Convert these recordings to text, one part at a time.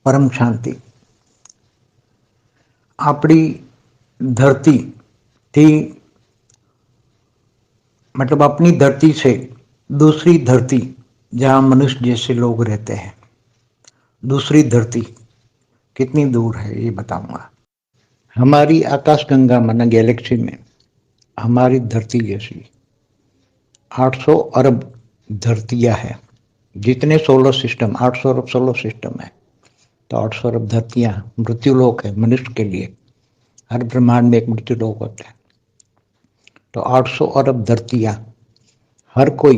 परम शांति। આપણી धरती थी, मतलब अपनी धरती से दूसरी धरती जहाँ मनुष्य जैसे लोग रहते हैं, दूसरी धरती कितनी दूर है ये बताऊंगा। हमारी आकाशगंगा माना गैलेक्सी में हमारी धरती जैसी 800 अरब धरतियां हैं। जितने सोलर सिस्टम 800 अरब सोलर सिस्टम है, तो 800 अरब धरतियां मृत्युलोक है मनुष्य के लिए। हर ब्रह्मांड में एक मृत्युलोक होता है, तो 800 अरब धरतियां हर कोई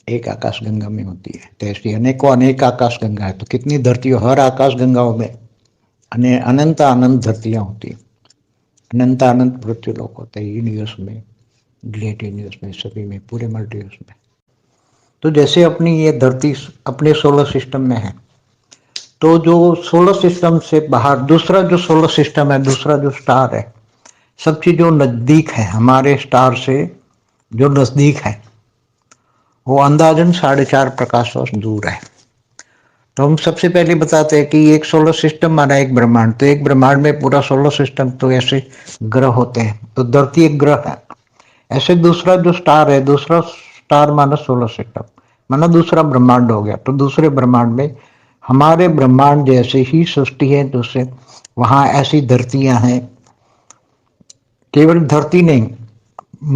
एक आकाशगंगा में होती है। तो ऐसी अनेकों अनेक आकाशगंगा है, तो कितनी धरतियों, हर आकाशगंगाओं में अनंत अनंत धरतियां होती हैं, अनंत अनंत मृत्युलोक होते हैं यूनिवर्स में, ग्रेट यूनिवर्स में, सभी में, पूरे मल्टीवर्स में। तो जैसे अपनी ये धरती अपने सोलर सिस्टम में है, तो जो सोलर सिस्टम से बाहर दूसरा जो सोलर सिस्टम है, दूसरा जो स्टार है, सबसे जो नजदीक है हमारे स्टार से, जो नजदीक है वो अंदाजन 4.5 प्रकाश वर्ष दूर है। तो हम सबसे पहले बताते हैं कि एक सोलर सिस्टम माना एक ब्रह्मांड, तो एक ब्रह्मांड में पूरा सोलर सिस्टम, तो ऐसे ग्रह होते हैं, तो धरती एक ग्रह है। ऐसे दूसरा जो स्टार है, दूसरा स्टार माना सोलर सिस्टम माना दूसरा ब्रह्मांड हो गया। तो दूसरे ब्रह्मांड में हमारे ब्रह्मांड जैसे ही सृष्टि है, दूसरे वहां ऐसी धरतियां हैं। केवल धरती नहीं,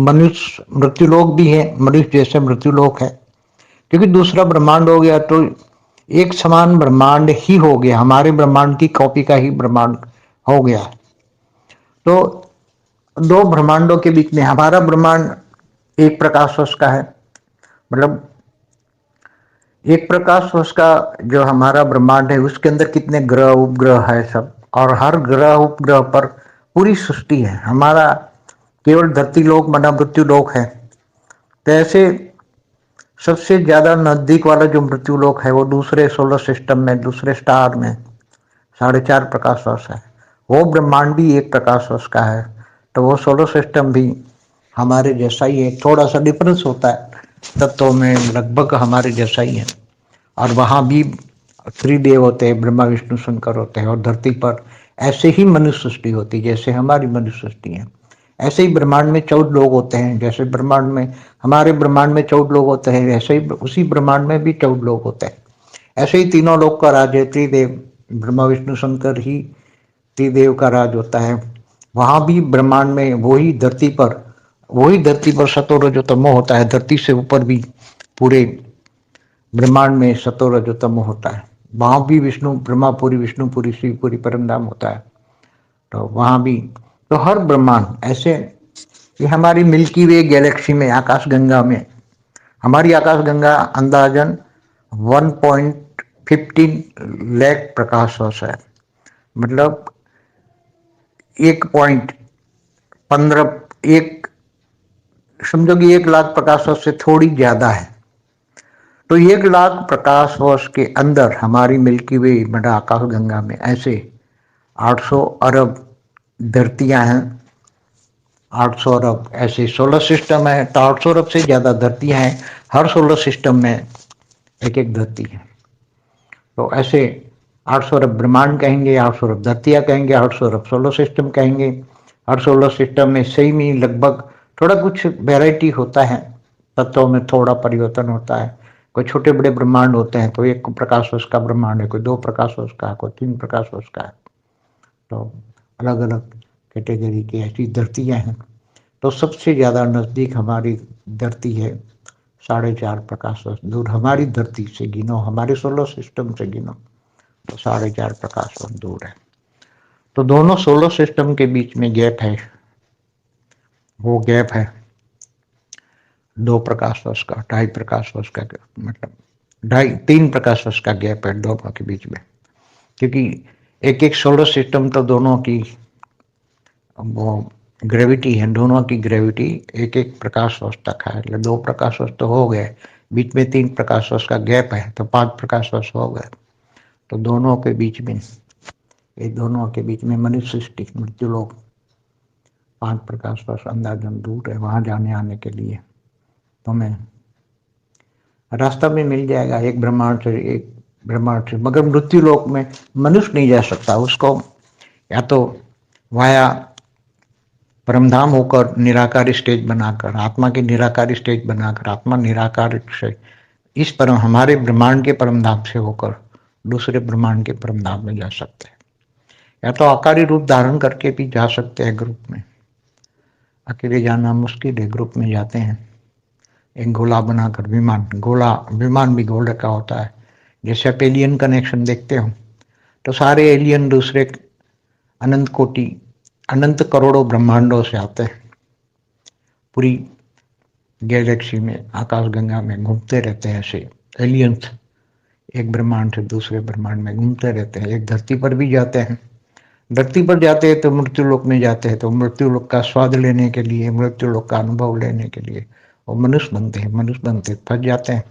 मनुष्य मृत्युलोक भी है, मनुष्य जैसे मृत्युलोक है, क्योंकि दूसरा ब्रह्मांड हो गया तो एक समान ब्रह्मांड ही हो गया, हमारे ब्रह्मांड की कॉपी का ही ब्रह्मांड हो गया। तो दो ब्रह्मांडों के बीच में हमारा ब्रह्मांड एक प्रकाश वर्ष का है, मतलब एक प्रकाश वर्ष का जो हमारा ब्रह्मांड है, उसके अंदर कितने ग्रह उपग्रह है सब, और हर ग्रह उपग्रह पर पूरी सृष्टि है। हमारा केवल धरती लोक बना मृत्यु लोक है। तो ऐसे सबसे ज्यादा नजदीक वाला जो मृत्यु लोक है वो दूसरे सोलर सिस्टम में, दूसरे स्टार में 4.5 प्रकाश वर्ष है। वो ब्रह्मांड भी एक प्रकाश वर्ष का है, तो वो सोलर सिस्टम भी हमारे जैसा ही है। थोड़ा सा डिफरेंस होता है तत्वों में, लगभग हमारे जैसा ही है। और वहां भी त्रिदेव होते हैं, ब्रह्मा विष्णु शंकर होते हैं, और धरती पर ऐसे ही मनुष्य सृष्टि होती है जैसे हमारी मनुष्य सृष्टि है। ऐसे ही ब्रह्मांड में 14 लोग होते हैं, जैसे ब्रह्मांड में हमारे ब्रह्मांड में 14 लोग होते हैं, वैसे ही उसी ब्रह्मांड में भी 14 लोग होते हैं। ऐसे ही तीनों लोग का राज है त्रिदेव, ब्रह्मा विष्णु शंकर ही त्रिदेव का राज होता है। वहां भी ब्रह्मांड में वही धरती पर सतो रजो तमो होता है। धरती से ऊपर भी पूरे ब्रह्मांड में सतो रजो तमो होता है। वहां भी विष्णु ब्रह्मापुरी, विष्णुपुरी, शिवपुरी, परमधाम होता है। तो वहां भी, तो हर ब्रह्मांड ऐसे, ये हमारी मिल्की वे गैलेक्सी में आकाशगंगा में, हमारी आकाशगंगा अंदाजन 1.15 लाख प्रकाश वर्ष है, मतलब 1.15 एक, समझो कि 1 लाख प्रकाश वर्ष से थोड़ी ज्यादा है। तो 1 लाख प्रकाश वर्ष के अंदर हमारी मिल्की वे बड़ा आकाशगंगा में ऐसे 800 अरब धरतियां हैं। 800 अरब ऐसे सोलर सिस्टम है, तो 800 अरब से ज्यादा धरतियां हैं। हर सोलर सिस्टम में एक एक धरती है। तो ऐसे 800 अरब ब्रह्मांड कहेंगे, 800 अरब धरतियां कहेंगे, 800 अरब सोलर सिस्टम कहेंगे। हर सोलर सिस्टम में सही में लगभग थोड़ा कुछ वेराइटी होता है, तत्वों में थोड़ा परिवर्तन होता है। कोई छोटे बड़े ब्रह्मांड होते हैं, तो 1 प्रकाश वर्ष का ब्रह्मांड है, कोई 2 प्रकाश वर्ष का है, कोई 3 प्रकाश वर्ष का है। तो अलग अलग कैटेगरी की ऐसी धरतियां हैं। तो सबसे ज्यादा नजदीक हमारी धरती है, 4.5 प्रकाश वर्ष दूर हमारी धरती से गिनो, हमारे सोलर सिस्टम से गिनो तो 4.5 प्रकाश वर्ष दूर है। तो दोनों सोलर सिस्टम के बीच में गैप है, वो गैप है 2 प्रकाश वर्ष का, 2.5 प्रकाश वर्ष का, मतलब 3 प्रकाश वर्ष का गैप है दोनों के बीच में। क्योंकि एक एक सोलर सिस्टम तो दोनों की वो ग्रेविटी है, दोनों की ग्रेविटी एक एक प्रकाश वर्ष तक है, मतलब 2 प्रकाश वर्ष तो हो गए, बीच में 3 प्रकाश वर्ष का गैप है, तो 5 प्रकाश वर्ष हो गए। तो दोनों के बीच में, ये दोनों के बीच में मनुष्य सृष्टि मृत्यु लोग 5 प्रकाश वर्ष अंदाजन दूर है। वहां जाने आने के लिए तुम्हें रास्ता भी मिल जाएगा, एक ब्रह्मांड से एक ब्रह्मांड से, मगर मृत्यु लोक में मनुष्य नहीं जा सकता। उसको या तो वाया परमधाम होकर निराकार स्टेज बनाकर, आत्मा की निराकार स्टेज बनाकर, आत्मा निराकार से इस परम हमारे ब्रह्मांड के परमधाम से होकर दूसरे ब्रह्मांड के परमधाम में जा सकते हैं, या तो आकारी रूप धारण करके भी जा सकते हैं ग्रुप में। अकेले जाना मुश्किल है, ग्रुप में जाते हैं। एक गोला बनाकर विमान, गोला विमान भी गोल रखा होता है। जैसे आप एलियन कनेक्शन देखते हो तो सारे एलियन दूसरे अनंत कोटि अनंत करोड़ों ब्रह्मांडों से आते हैं, पूरी गैलेक्सी में आकाश गंगा में घूमते रहते हैं। ऐसे एलियंस एक ब्रह्मांड से दूसरे ब्रह्मांड में घूमते रहते हैं। एक धरती पर भी जाते हैं। धरती पर जाते हैं तो मृत्यु लोक में जाते हैं, तो मृत्यु लोक का स्वाद लेने के लिए, मृत्यु लोक का अनुभव लेने के लिए वो मनुष्य बनते हैं। मनुष्य बनते फंस जाते हैं।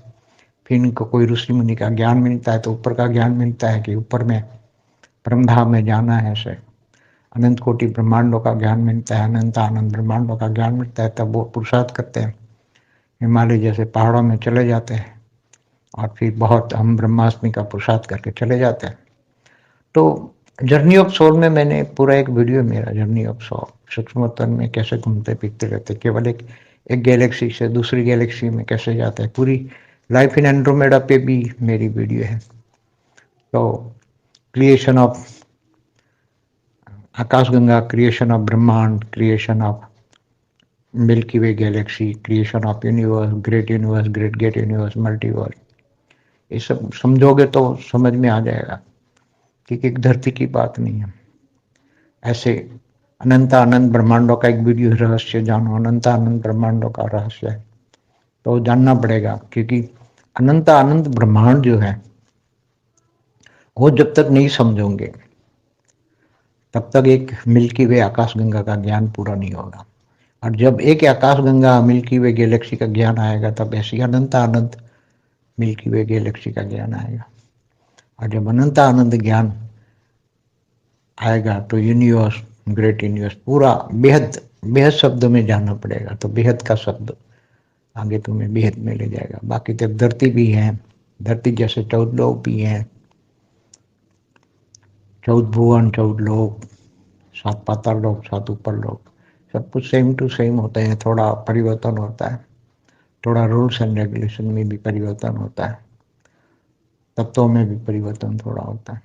फिर इनको कोई ऋषि मुनि का ज्ञान मिलता है, तो ऊपर का ज्ञान मिलता है कि ऊपर में परमधाम में जाना है। ऐसे अनंत कोटि ब्रह्मांडों का ज्ञान मिलता है, अनंत आनंद ब्रह्मांडों का ज्ञान मिलता है। तब वो पुरुषार्थ करते हैं, हिमालय जैसे पहाड़ों में चले जाते हैं और फिर बहुत हम ब्रह्माष्टमी का पुरुषार्थ करके चले जाते हैं। तो जर्नी ऑफ सोल में मैंने पूरा एक वीडियो, मेरा जर्नी ऑफ सोल, सूक्ष्म तन में कैसे घूमते फिरते रहते, केवल एक गैलेक्सी से दूसरी गैलेक्सी में कैसे जाते हैं, पूरी लाइफ इन एंड्रोमेडा पे भी मेरी वीडियो है। तो creation of Akashganga, creation of Brahmand, creation of Milky Way galaxy, creation of universe, great gate universe, multiverse, ये सब समझोगे तो समझ में आ जाएगा कि एक धरती की बात नहीं है। ऐसे अनंत अनंत ब्रह्मांडों का एक वीडियो रहस्य जानो, अनंत अनंत ब्रह्मांडों का रहस्य है, तो जानना पड़ेगा। क्योंकि अनंत अनंत ब्रह्मांड जो है वो जब तक नहीं समझोगे तब तक एक मिल्की वे आकाशगंगा का ज्ञान पूरा नहीं होगा। और जब एक आकाशगंगा मिल्की वे गैलेक्सी का ज्ञान आएगा तब ऐसी अनंत अनंत मिल्की वे गैलेक्सी का ज्ञान आएगा। और जब अनंत आनंद ज्ञान आएगा तो यूनिवर्स, ग्रेट यूनिवर्स, पूरा बेहद बेहद शब्द में जानना पड़ेगा। तो बेहद का शब्द आगे तुम्हें बेहद में ले जाएगा। बाकी तो धरती भी है, धरती जैसे 14 लोग भी हैं, 14 भुवन, 14 लोग, 7 पाताल लोग, 7 ऊपर लोग, सब कुछ सेम टू सेम होते हैं। थोड़ा परिवर्तन होता है, थोड़ा रूल्स एंड रेगुलेशन में भी परिवर्तन होता है, तत्वों में भी परिवर्तन थोड़ा होता है।